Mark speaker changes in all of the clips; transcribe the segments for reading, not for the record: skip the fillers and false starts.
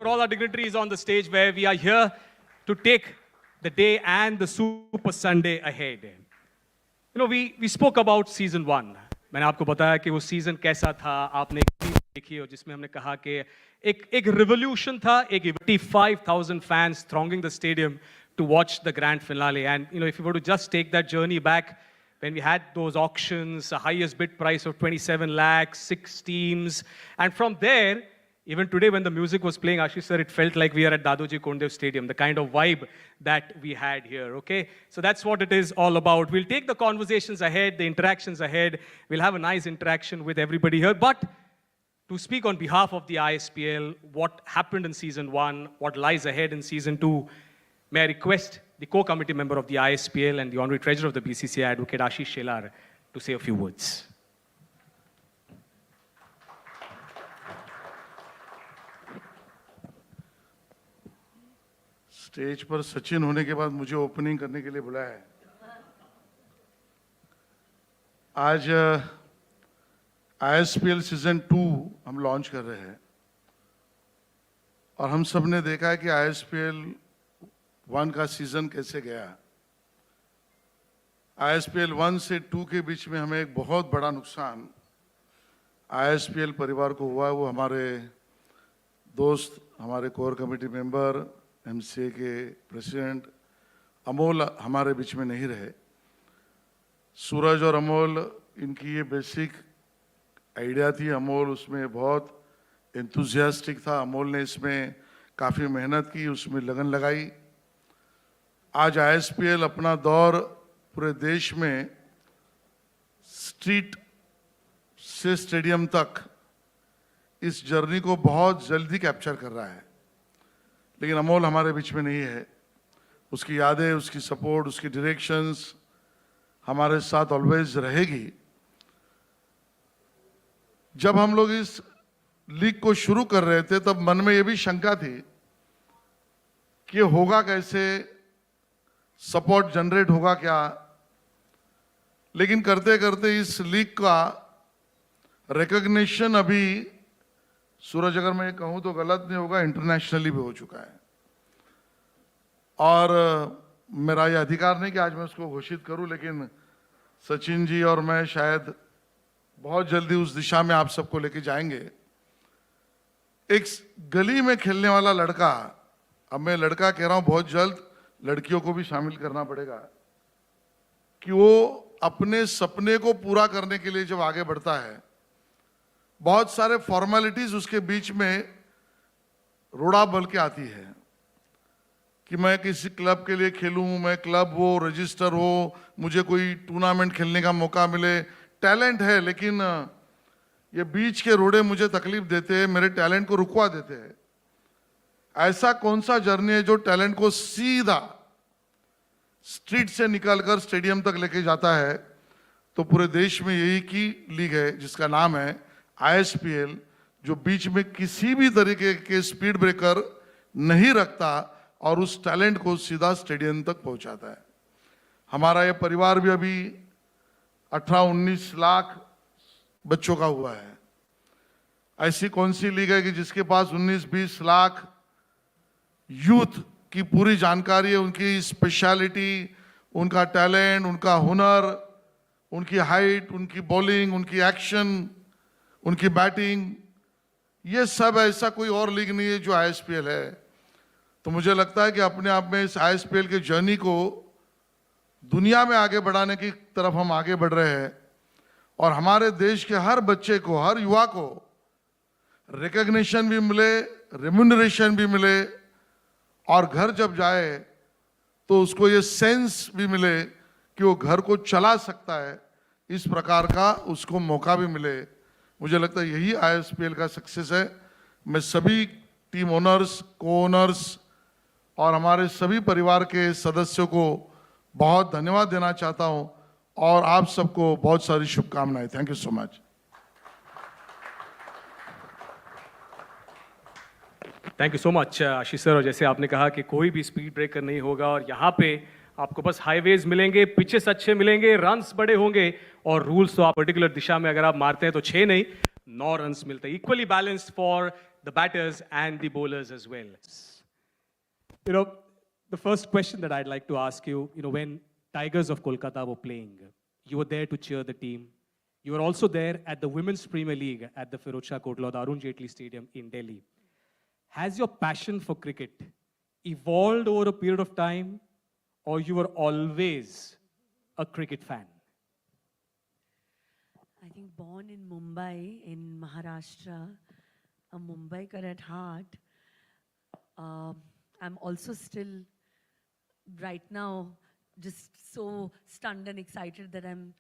Speaker 1: For all our dignitaries on the stage, where we are here to take the day and the Super Sunday ahead. You know, we spoke about season 1. मैंने आपको बताया कि वो season कैसा था, आपने एक clip देखी और जिसमें हमने कहा कि एक revolution था, एक 85,000 fans thronging the stadium to watch the grand finale. And you know, if you were to just take that journey back, when we had those auctions, the highest bid price of 27 lakhs, 6 teams, and from there, even today when the music was playing, Ashish sir, it felt like we are at Dadoji Kondev Stadium, the kind of vibe that we had here, okay? So that's what it is all about. We'll take the conversations ahead, the interactions ahead. We'll have a nice interaction with everybody here. But to speak on behalf of the ISPL, what happened in season 1, what lies ahead in season 2, may I request the co-committee member of the ISPL and the honorary treasurer of the BCCI, Advocate Ashish Shelar, to say a few words.
Speaker 2: Stage पर सचिन होने के बाद मुझे opening करने के लिए बुलाया है। आज ISPL सीजन 2 हम लॉन्च कर रहे हैं और हम सब ने देखा है कि ISPL 1 का सीजन कैसे गया। ISPL 1 से 2 के बीच में हमें एक बहुत बड़ा नुकसान ISPL परिवार को हुआ। वो हमारे दोस्त, हमारे कोर कमेटी मेंबर, MCA के प्रेसिडेंट अमोल हमारे बीच में नहीं रहे। सूरज और अमोल, इनकी ये बेसिक आइडिया थी। अमोल उसमें बहुत एंथुजियास्टिक था। अमोल ने इसमें काफ़ी मेहनत की, उसमें लगन लगाई। आज ISPL अपना दौर पूरे देश में स्ट्रीट से स्टेडियम तक इस जर्नी को बहुत जल्दी कैप्चर कर रहा है, लेकिन अमोल हमारे बीच में नहीं है। उसकी यादें, उसकी सपोर्ट, उसकी डायरेक्शंस हमारे साथ ऑलवेज रहेगी। जब हम लोग इस लीग को शुरू कर रहे थे तब मन में ये भी शंका थी कि होगा कैसे, सपोर्ट जनरेट होगा क्या, लेकिन करते करते इस लीग का रिकॉग्निशन अभी, सूरज अगर मैं कहूं तो गलत नहीं होगा, इंटरनेशनली भी हो चुका है। और मेरा यह अधिकार नहीं कि आज मैं उसको घोषित करूं, लेकिन सचिन जी और मैं शायद बहुत जल्दी उस दिशा में आप सबको लेके जाएंगे। एक गली में खेलने वाला लड़का, अब मैं लड़का कह रहा हूं, बहुत जल्द लड़कियों को भी शामिल करना पड़ेगा, कि वो अपने सपने को पूरा करने के लिए जब आगे बढ़ता है, बहुत सारे फॉर्मेलिटीज उसके बीच में रोड़ा बल के आती है कि मैं किसी क्लब के लिए खेलूं, मैं क्लब हो, रजिस्टर हो, मुझे कोई टूर्नामेंट खेलने का मौका मिले। टैलेंट है, लेकिन ये बीच के रोड़े मुझे तकलीफ देते हैं, मेरे टैलेंट को रुकवा देते हैं। ऐसा कौन सा जर्नी है जो टैलेंट को सीधा स्ट्रीट से निकालकर स्टेडियम तक लेके जाता है? तो पूरे देश में यही की लीग है जिसका नाम है ISPL, जो बीच में किसी भी तरीके के स्पीड ब्रेकर नहीं रखता और उस टैलेंट को सीधा स्टेडियम तक पहुंचाता है। हमारा ये परिवार भी अभी 18-19 लाख बच्चों का हुआ है। ऐसी कौन सी लीग है कि जिसके पास 19-20 लाख यूथ की पूरी जानकारी है, उनकी स्पेशलिटी, उनका टैलेंट, उनका हुनर, उनकी हाइट, उनकी बॉलिंग, उनकी एक्शन, उनकी बैटिंग, ये सब ऐसा कोई और लीग नहीं है जो ISPL है। तो मुझे लगता है कि अपने आप में इस ISPL के जर्नी को दुनिया में आगे बढ़ाने की तरफ हम आगे बढ़ रहे हैं और हमारे देश के हर बच्चे को, हर युवा को रिकॉग्निशन भी मिले, रेम्यूनरेशन भी मिले और घर जब जाए तो उसको ये सेंस भी मिले कि वो घर को चला सकता है, इस प्रकार का उसको मौका भी मिले। मुझे लगता है यही ISPL का सक्सेस है। मैं सभी टीम ओनर्स, को ओनर्स और हमारे सभी परिवार के सदस्यों को बहुत धन्यवाद देना चाहता हूं और आप सबको बहुत सारी शुभकामनाएं। Thank you so much.
Speaker 1: Thank you so much Ashish sir. और जैसे आपने कहा कि कोई भी स्पीड ब्रेकर नहीं होगा और यहाँ पे आपको बस हाईवेज मिलेंगे, पिचेस अच्छे मिलेंगे, रन्स बड़े होंगे और रूल्स तो आप पर्टिकुलर दिशा में अगर आप मारते हैं तो 6 नहीं 9 runs मिलते हैं. Equally balanced for the batters and the bowlers as well. You know, the first question that I'd like to ask you, when Tigers of Kolkata were playing, you were there to cheer the team. You were also there at the Women's Premier League at the Firoz Shah Kotla, the Arun Jaitley Stadium in Delhi. Has your passion for cricket evolved over a period of time, or you were always a cricket fan?
Speaker 3: I think born in Mumbai, in Maharashtra, a Mumbaiker at heart, I'm also still, right now, just so stunned and excited that I'm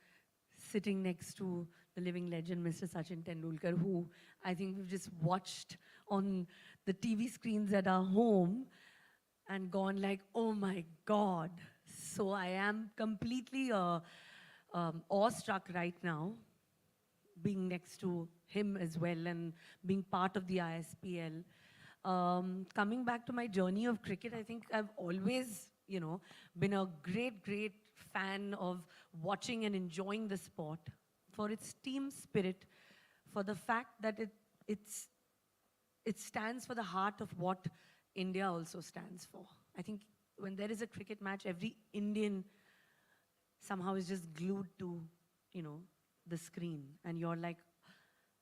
Speaker 3: sitting next to the living legend, Mr. Sachin Tendulkar, who I think we've just watched on the TV screens at our home and gone like, oh my God. So I am completely awestruck right now, being next to him as well and being part of the ISPL. Coming back to my journey of cricket, I think I've always, been a great fan of watching and enjoying the sport for its team spirit, for the fact that it stands for the heart of what India also stands for. I think when there is a cricket match, every Indian somehow is just glued to, the screen, and your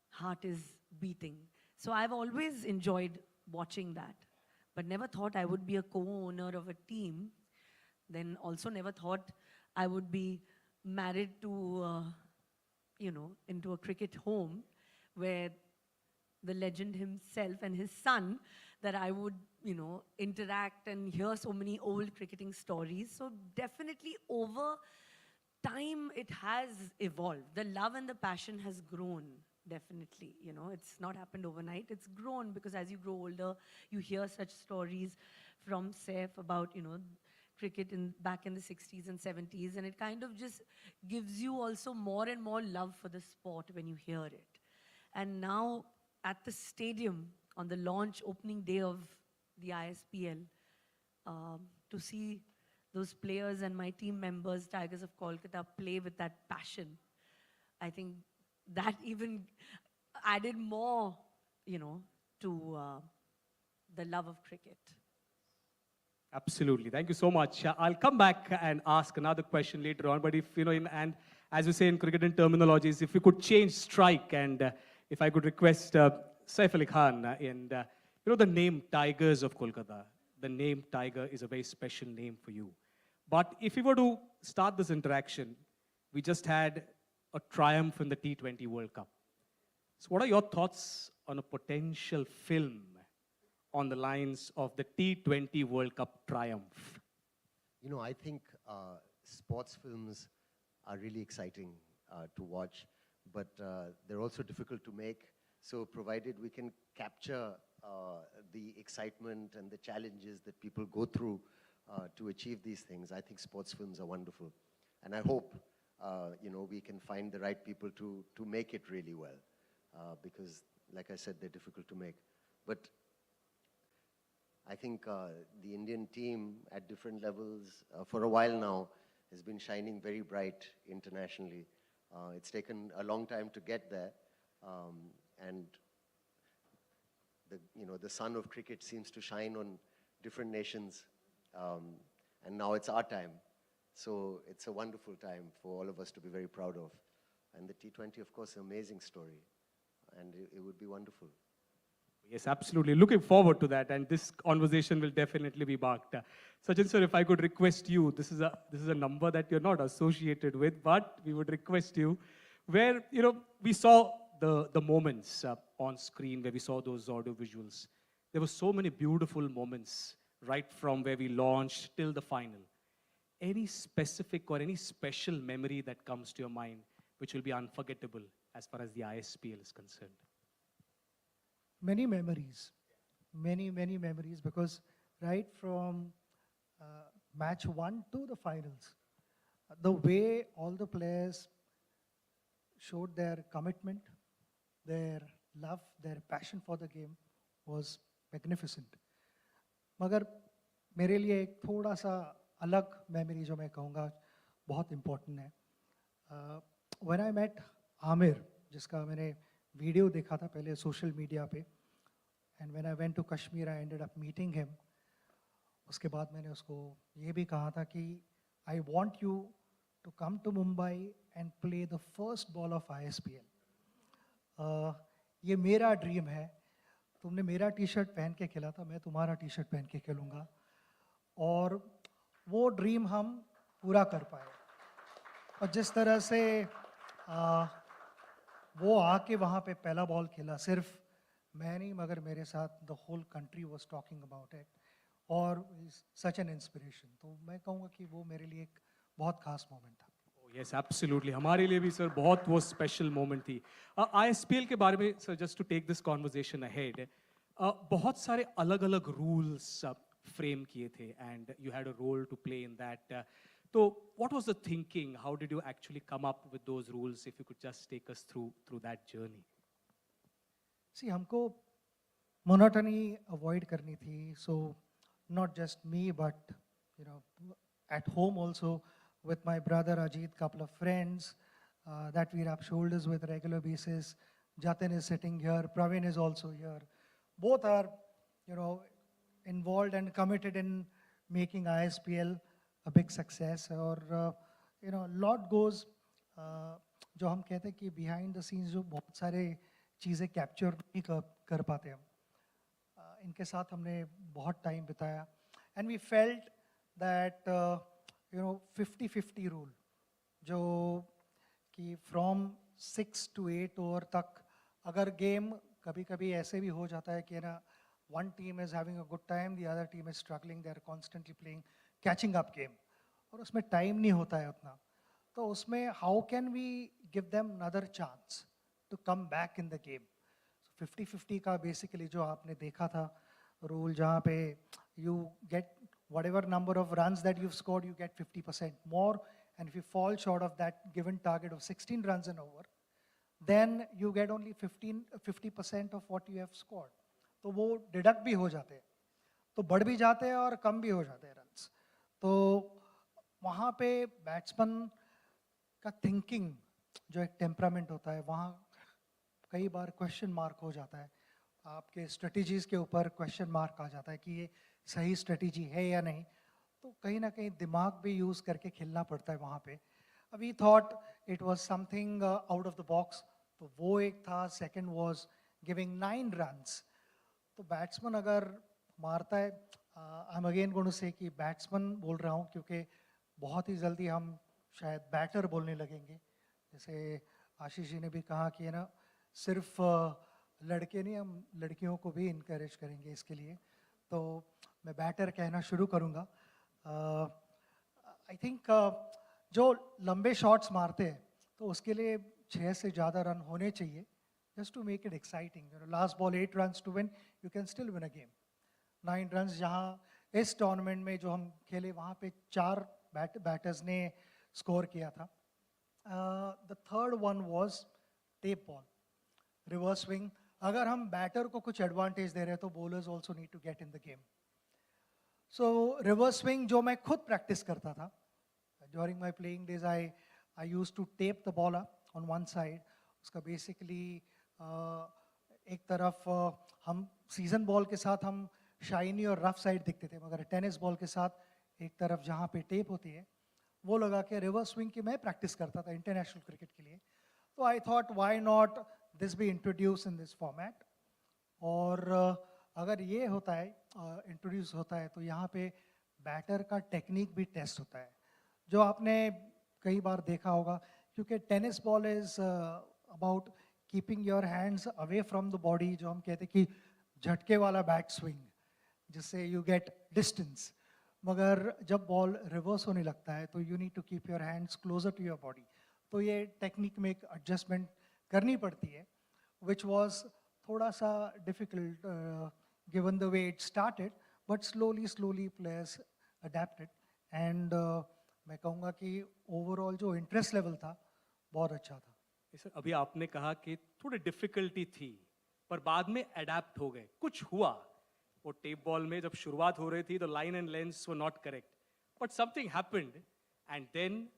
Speaker 3: heart is beating. So I've always enjoyed watching that, but never thought I would be a co-owner of a team. Then also never thought I would be married to, into a cricket home where the legend himself and his son, that I would, interact and hear so many old cricketing stories. So definitely over time, it has evolved. The love and the passion has grown, definitely. It's not happened overnight. It's grown because as you grow older, you hear such stories from Saif about, cricket back in the 60s and 70s. And it kind of just gives you also more and more love for the sport when you hear it. And now at the stadium, on the launch opening day of the ISPL, to see those players and my team members, Tigers of Kolkata, play with that passion, I think that even added more, to the love of cricket.
Speaker 1: Absolutely. Thank you so much. I'll come back and ask another question later on. But if, and as we say in cricket and terminologies, if we could change strike and if I could request Saif Ali Khan and, the name Tigers of Kolkata, the name Tiger is a very special name for you. But if we were to start this interaction, we just had a triumph in the T20 World Cup. So what are your thoughts on a potential film on the lines of the T20 World Cup triumph?
Speaker 4: I think sports films are really exciting to watch, but they're also difficult to make. So provided we can capture the excitement and the challenges that people go through to achieve these things, I think sports films are wonderful. And I hope, we can find the right people to make it really well. Because, like I said, they're difficult to make. But I think the Indian team at different levels for a while now has been shining very bright internationally. It's taken a long time to get there. And the sun of cricket seems to shine on different nations. And now it's our time. So it's a wonderful time for all of us to be very proud of. And the T20, of course, an amazing story. And it would be wonderful.
Speaker 1: Yes, absolutely. Looking forward to that. And this conversation will definitely be marked. Sachin sir, if I could request you, this is a number that you're not associated with, but we would request you where, we saw the moments on screen where we saw those audio visuals. There were so many beautiful moments right from where we launched till the final. Any specific or any special memory that comes to your mind which will be unforgettable as far as the ISPL is concerned?
Speaker 5: Many memories, many memories, because right from match 1 to the finals, the way all the players showed their commitment, their love, their passion for the game was magnificent. मगर मेरे लिए एक थोड़ा सा अलग memory जो मैं कहूँगा बहुत important है. When I met आमिर, जिसका मैंने वीडियो देखा था पहले सोशल मीडिया पे, and when I went to Kashmir I ended up meeting him. उसके बाद मैंने उसको ये भी कहा था कि I want you to come to Mumbai and play the first ball of ISPL. ये मेरा ड्रीम है. तुमने मेरा टी शर्ट पहन के खेला था, मैं तुम्हारा टी शर्ट पहन के खेलूँगा, और वो ड्रीम हम पूरा कर पाए. और जिस तरह से वो आके वहाँ पे पहला बॉल खेला, सिर्फ मैं नहीं मगर मेरे साथ the whole country was talking about it, और सच एन इंस्पिरेशन. तो मैं कहूँगा कि वो मेरे लिए एक बहुत खास मोमेंट था.
Speaker 1: यस एब्सोल्युटली, हमारे लिए भी सर बहुत वो स्पेशल मोमेंट थी. आईएसपीएल के बारे में sir, just to take this conversation ahead, बहुत सारे अलग अलग रूल्स फ्रेम किए थे and you had a role to play in that. तो what was the thinking, how did you actually come up with those rules, if you could just take us through that journey.
Speaker 5: See हमको monotony avoid करनी थी, सो not just me but you know at home also with my brother Ajit, couple of friends that we rub shoulders with regular basis. Jatin is sitting here, Praveen is also here. Both are you know involved and committed in making ISPL a big success, or you know lot goes जो हम कहते हैं कि behind the scenes जो बहुत सारे चीज़ें capture नहीं कर पाते हम, इनके साथ हमने बहुत टाइम बिताया. And we felt that you know 50-50 rule, जो कि फ्रॉम 6 to 8 ओवर तक अगर गेम कभी कभी ऐसे भी हो जाता है कि ना one team is having a good time, the other team is struggling, they are constantly playing catching up game, और उसमें टाइम नहीं होता है उतना. तो उसमें how can we give them another chance to come back in the game. 50-50 का basically जो आपने देखा था रूल, जहाँ पे you get whatever number of runs that you've scored, you get 50% more, and if you fall short of that given target of 16 runs an over, then you get only 50% of what you have scored. तो वो deduct भी हो जाते हैं, तो बढ़ भी जाते हैं और कम भी हो जाते हैं रन्स. तो वहाँ पे बैट्समैन का थिंकिंग जो एक टेम्परामेंट होता है, वहाँ कई बार क्वेश्चन मार्क हो जाता है. आपके स्ट्रेटजीज़ के ऊपर क्वेश्चन मार्क आ जाता है कि ये सही स्ट्रेटजी है या नहीं. तो कहीं ना कहीं दिमाग भी यूज़ करके खेलना पड़ता है वहाँ पे. We thought it was something out of the box, तो वो एक था. Second was giving 9 runs. तो बैट्समैन अगर मारता है, I am again going to say कि बैट्समैन बोल रहा हूँ, क्योंकि बहुत ही जल्दी हम शायद बैटर बोलने लगेंगे. जैसे आशीष जी ने भी कहा कि है ना, सिर्फ लड़के नहीं, हम लड़कियों को भी इनकरेज करेंगे इसके लिए. तो मैं बैटर कहना शुरू करूँगा. आई थिंक जो लंबे शॉट्स मारते हैं तो उसके लिए 6 से ज़्यादा रन होने चाहिए, just to make it exciting. Last ball 8 runs to win, you can still win a game. 9 runs जहाँ इस टूर्नामेंट में जो हम खेले वहाँ पे 4 बैटर्स ने स्कोर किया था. The third one was tape ball, reverse swing. अगर हम बैटर को कुछ एडवांटेज दे रहे हैं तो bowlers also need to get in the game. So reverse swing जो मैं खुद प्रैक्टिस करता था during my playing days, I use to tape the ball on one side. उसका बेसिकली एक तरफ हम सीजन बॉल के साथ हम शाइनी और रफ साइड दिखते थे, मगर टेनिस बॉल के साथ एक तरफ जहाँ पे टेप होती है वो लगा के रिवर्स स्विंग की मैं प्रैक्टिस करता था इंटरनेशनल क्रिकेट के लिए. तो I thought why not this be introduce in this format. और अगर ये होता है इंट्रोड्यूस होता है तो यहाँ पे बैटर का टेक्निक भी टेस्ट होता है, जो आपने कई बार देखा होगा, क्योंकि tennis ball is about keeping your hands away from the body, जो हम कहते हैं कि झटके वाला बैट स्विंग, जिससे यू गेट डिस्टेंस. मगर जब बॉल रिवर्स होने लगता है तो you need to keep your hands closer to your body. तो ये टेक्निक में एक एडजस्टमेंट करनी पड़ती है, विच वॉज थोड़ा सा difficult given the way it started, but slowly players adapted. And मैं कहूँगा कि ओवरऑल जो इंटरेस्ट लेवल था बहुत अच्छा था.
Speaker 1: सर अभी आपने कहा कि थोड़ी डिफिकल्टी थी पर बाद में अडेप्ट हो गए. कुछ हुआ वो टेप बॉल में, जब शुरुआत हो रही थी तो line and length were not correct, but something happened and then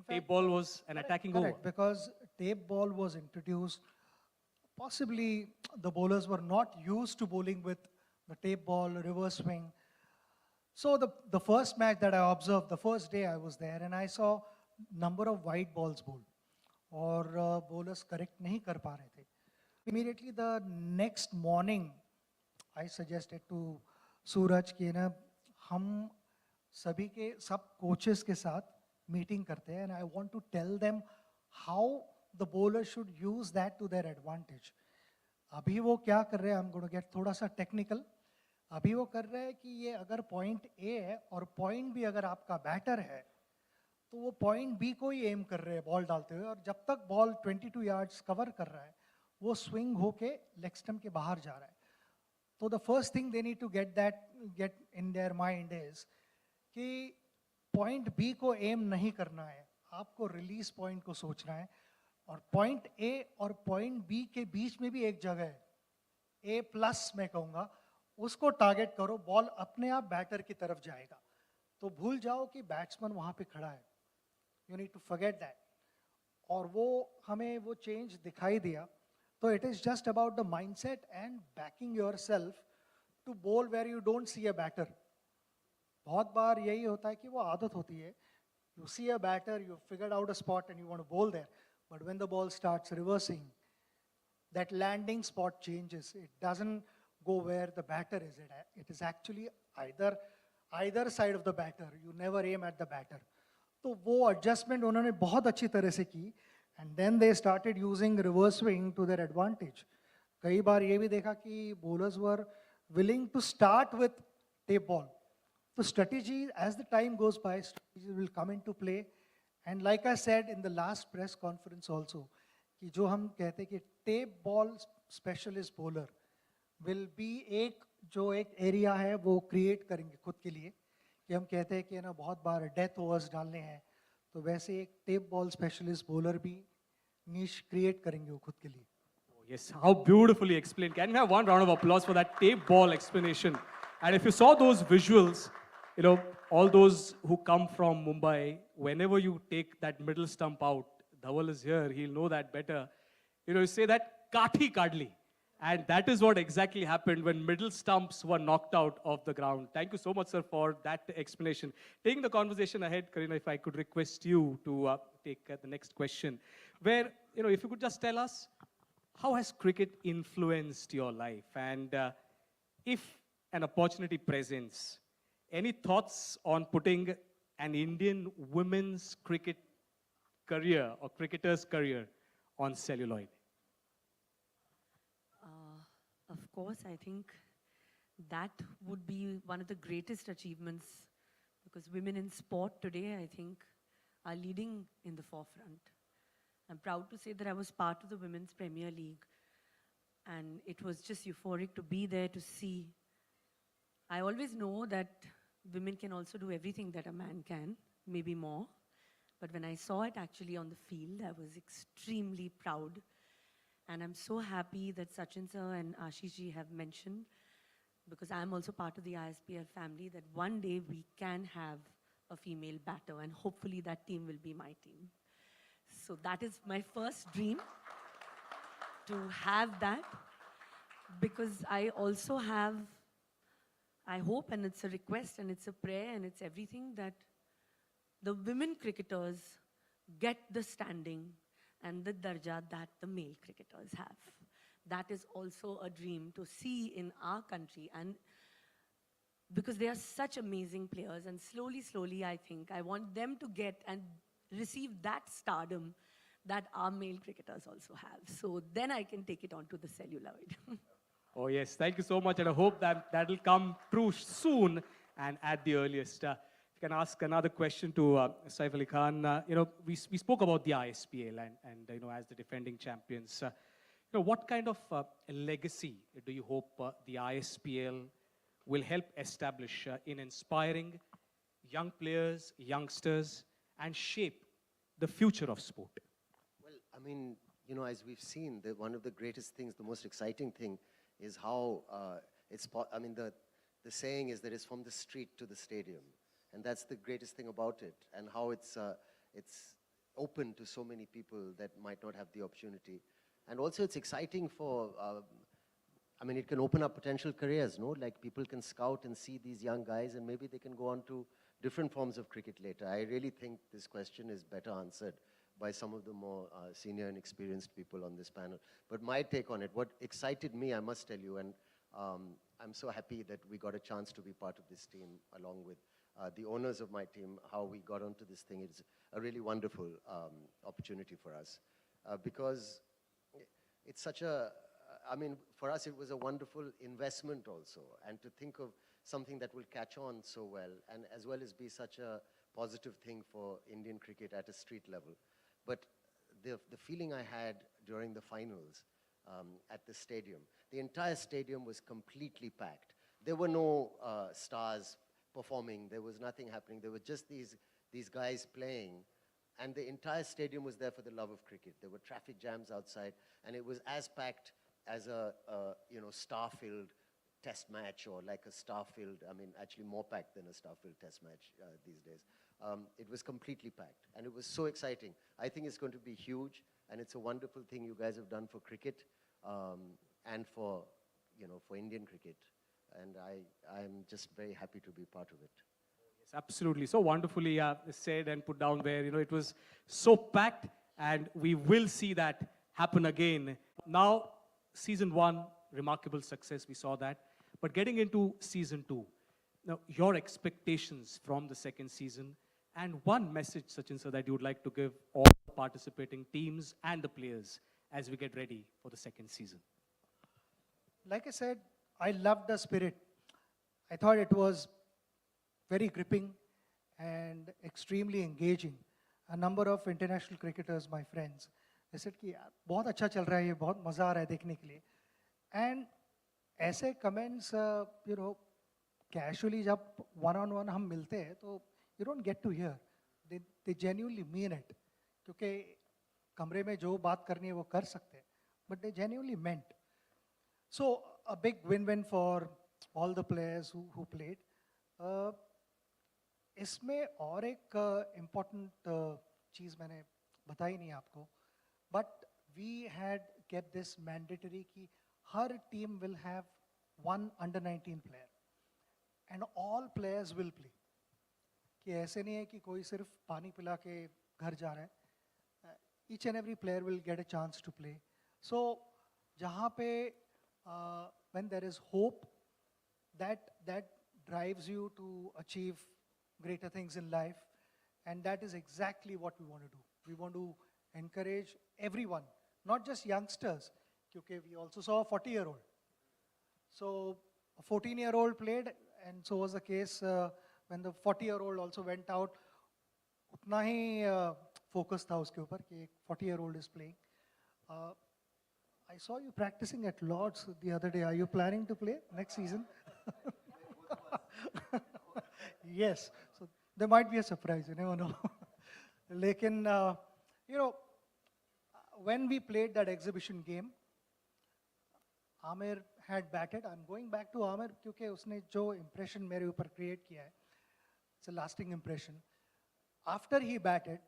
Speaker 1: tape ball was an attacking over.
Speaker 5: Because tape ball was introduced possibly the bowlers were not used to bowling with the tape ball, reverse swing. So the first match that I observed, the first day I was there, and I saw number of white balls bowled, और bowlers correct नहीं कर पा रहे थे. Immediately the next morning, I suggested to सूरज कि ना हम सभी के सब coaches के साथ meeting करते हैं, and I want to tell them how the bowler should use that to their advantage. अभी वो क्या कर रहे हैं, I'm going to get थोड़ा सा technical. अभी वो कर रहे हैं कि ये अगर पॉइंट ए है और पॉइंट बी अगर आपका बैटर है तो वो पॉइंट बी को ही एम कर रहे हैं बॉल डालते हुए, और जब तक बॉल 22 यार्ड्स कवर कर रहा है वो स्विंग होके लेग स्टंप के बाहर जा रहा है. तो the first thing they need to get in their mind is कि पॉइंट बी को एम नहीं करना है, आपको रिलीज पॉइंट को सोचना है, और पॉइंट ए और पॉइंट बी के बीच में भी एक जगह है, ए प्लस मैं कहूँगा, उसको टारगेट करो, बॉल अपने आप बैटर की तरफ जाएगा. तो भूल जाओ कि बैट्समैन वहाँ पे खड़ा है, you need to forget that. और वो हमें वो चेंज दिखाई दिया. तो it is just about the mindset and backing yourself to bowl where you don't see a batter. बहुत बार यही होता है कि वो आदत होती है, you see a batter, you figured out a spot and you want to bowl there, but when the ball starts reversing, that landing spot changes. It doesn't go where the batter is. It is actually either side of the batter. You never aim at the batter. तो वो adjustment उन्होंने बहुत अच्छी तरह से की, and then they started using reverse swing to their advantage. कई बार ये भी देखा कि bowlers were willing to start with tape ball. So strategy, as the time goes by, strategy will come into play. And like I said in the last press conference also, कि जो हम कहते हैं कि tape ball specialist bowler will be एक जो एक area है वो क्रिएट करेंगे खुद के लिए, कि हम कहते हैं कि ना बहुत बार डेथ ओवर्स डालने हैं, तो वैसे एक टेप बॉल स्पेशलिस्ट बॉलर भी नीश क्रिएट करेंगे वो खुद के लिए.
Speaker 1: Oh, yes, how beautifully explained. Can we have one round of applause for that tape ball explanation? And if you saw those visuals, you know, all those who come from Mumbai, whenever you take that middle stump out, Dhawal is here, he'll know that better. You know, you say that kathi kadli. And that is what exactly happened when middle stumps were knocked out of the ground. Thank you so much, sir, for that explanation. Taking the conversation ahead, Kareena, if I could request you to take the next question, where, you know, if you could just tell us, how has cricket influenced your life? And if an opportunity presents, any thoughts on putting an Indian women's cricket career or cricketer's career on celluloid?
Speaker 3: Of course, I think that would be one of the greatest achievements, because women in sport today, I think, are leading in the forefront. I'm proud to say that I was part of the Women's Premier League, and it was just euphoric to be there to see. I always know that women can also do everything that a man can, maybe more. But when I saw it actually on the field, I was extremely proud. And I'm so happy that Sachin sir and Ashish ji have mentioned, because I'm also part of the ISPL family, that one day we can have a female batter, and hopefully that team will be my team. So that is my first dream, to have that, because I also have, I hope, and it's a request and it's a prayer and it's everything, that the women cricketers get the standing and the darja that the male cricketers have. That is also a dream to see in our country, and because they are such amazing players, and slowly, I think I want them to get and receive that stardom that our male cricketers also have. So then I can take it onto the celluloid.
Speaker 1: Oh, yes. Thank you so much. And I hope that that will come true soon and at the earliest. If you can ask another question to Saif Ali Khan. You know, we spoke about the ISPL and you know, as the defending champions. You know, what kind of legacy do you hope the ISPL will help establish in inspiring young players, youngsters, and shape the future of sport?
Speaker 4: Well, I mean, you know, as we've seen, one of the greatest things, the most exciting thing is how I mean, the saying is that it's from the street to the stadium. And that's the greatest thing about it, and how it's open to so many people that might not have the opportunity. And also it's exciting for, I mean, it can open up potential careers, no? Like people can scout and see these young guys and maybe they can go on to different forms of cricket later. I really think this question is better answered by some of the more senior and experienced people on this panel. But my take on it, what excited me, I must tell you, and I'm so happy that we got a chance to be part of this team along with the owners of my team, how we got onto this thing. It's a really wonderful opportunity for us because it's such a, I mean, for us it was a wonderful investment also, and to think of something that will catch on so well, and as well as be such a positive thing for Indian cricket at a street level. But the feeling I had during the finals at the stadium, the entire stadium was completely packed. There were no stars performing, there was nothing happening, there were just these guys playing, and the entire stadium was there for the love of cricket. There were traffic jams outside, and it was as packed as a star-filled test match, or like a star-filled, I mean, actually more packed than a star-filled test match these days. It was completely packed, and it was so exciting. I think it's going to be huge, and it's a wonderful thing you guys have done for cricket and for Indian cricket. And I'm just very happy to be part of it.
Speaker 1: Yes, absolutely. So wonderfully said and put down where, it was so packed, and we will see that happen again. Now, season 1, remarkable success, we saw that. But getting into season 2, now your expectations from the second season, and one message, Sachin sir, that you would like to give all participating teams and the players as we get ready for the second season.
Speaker 5: Like I said, I loved the spirit. I thought it was very gripping and extremely engaging. A number of international cricketers, my friends, they said कि यार बहुत अच्छा चल रहा है ये, बहुत मज़ा आ रहा है देखने के लिए. And ऐसे comments, casually जब one-on-one हम मिलते हैं तो you don't get to hear. They genuinely mean it. क्योंकि कमरे में जो बात करनी है वो कर सकते हैं, but they genuinely meant. So a big win-win for all the players who played. इसमें और एक important चीज़ मैंने बताई नहीं आपको, but we had kept this mandatory कि हर team will have one under-19 player and all players will play. कि ऐसे नहीं है कि कोई सिर्फ पानी पिला के घर जा रहा है. Each and every player will get a chance to play. So जहाँ पे when there is hope, that drives you to achieve greater things in life, and that is exactly what we want to do. We want to encourage everyone, not just youngsters, because we also saw a 40-year-old. So a 14-year-old played, and so was the case when the 40-year-old also went out. उतना ही focus था उसके ऊपर कि 40-year-old is playing. I saw you practicing at Lord's the other day. Are you planning to play next season? Yes. So there might be a surprise. You never know. Lekin, when we played that exhibition game, Amir had batted. I'm going back to Amir क्योंकि उसने जो impression मेरे ऊपर create किया है, it's a lasting impression. After he batted,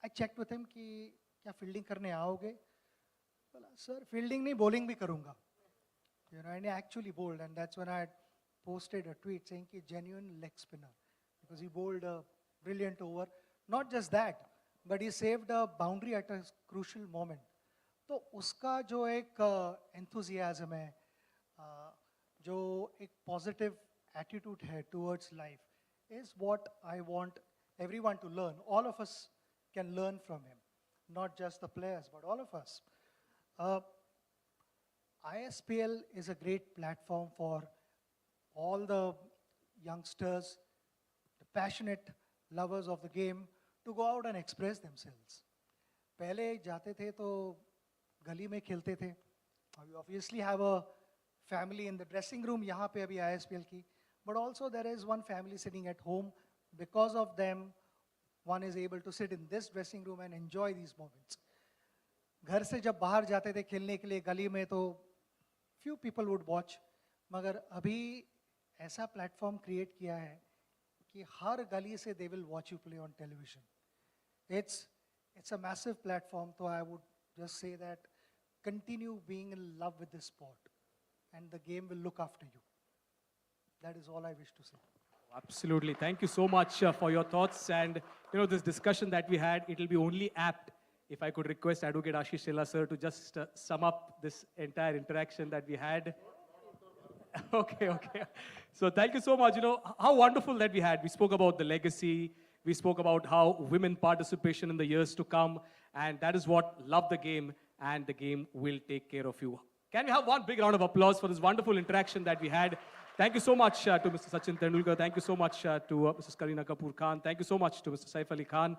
Speaker 5: I checked with him कि क्या fielding करने आओगे? Well, sir, fielding नहीं, bowling भी करूँगा. And he actually bowled, and that's when I had posted a tweet saying कि genuine leg spinner, because he bowled a brilliant over. Not just that, but he saved a boundary at a crucial moment. तो उसका जो एक enthusiasm है, जो एक positive attitude है towards life, is what I want everyone to learn. All of us can learn from him, not just the players, but all of us. ISPL is a great platform for all the youngsters, the passionate lovers of the game, to go out and express themselves. पहले जाते थे तो गली में खेलते थे. We obviously have a family in the dressing room यहाँ पे अभी ISPL की, but also there is one family sitting at home. Because of them, one is able to sit in this dressing room and enjoy these moments. घर से जब बाहर जाते थे खेलने के लिए गली में तो few people would watch, मगर अभी ऐसा platform create किया है कि हर गली से they will watch you play on television. It's a massive platform, so I would just say that continue being in love with this sport, and the game will look after you. That is all I wish to say.
Speaker 1: Absolutely. Thank you so much for your thoughts. And, this discussion that we had, it will be only apt if I could request Advocate Ashish Shela sir to just sum up this entire interaction that we had. Okay. So thank you so much. How wonderful that we had. We spoke about the legacy. We spoke about how women participation in the years to come. And that is what love the game, and the game will take care of you. Can we have one big round of applause for this wonderful interaction that we had? Thank you so much to Mr. Sachin Tendulkar. Thank you so much to Mrs. Kareena Kapoor Khan. Thank you so much to Mr. Saif Ali Khan.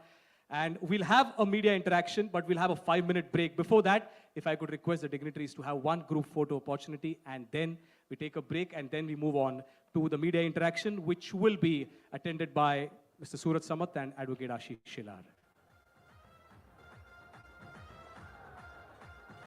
Speaker 1: And we'll have a media interaction, but we'll have a 5-minute break. Before that, if I could request the dignitaries to have one group photo opportunity, and then we take a break, and then we move on to the media interaction, which will be attended by Mr. Surat Samat and Advocate Ashish Shelar.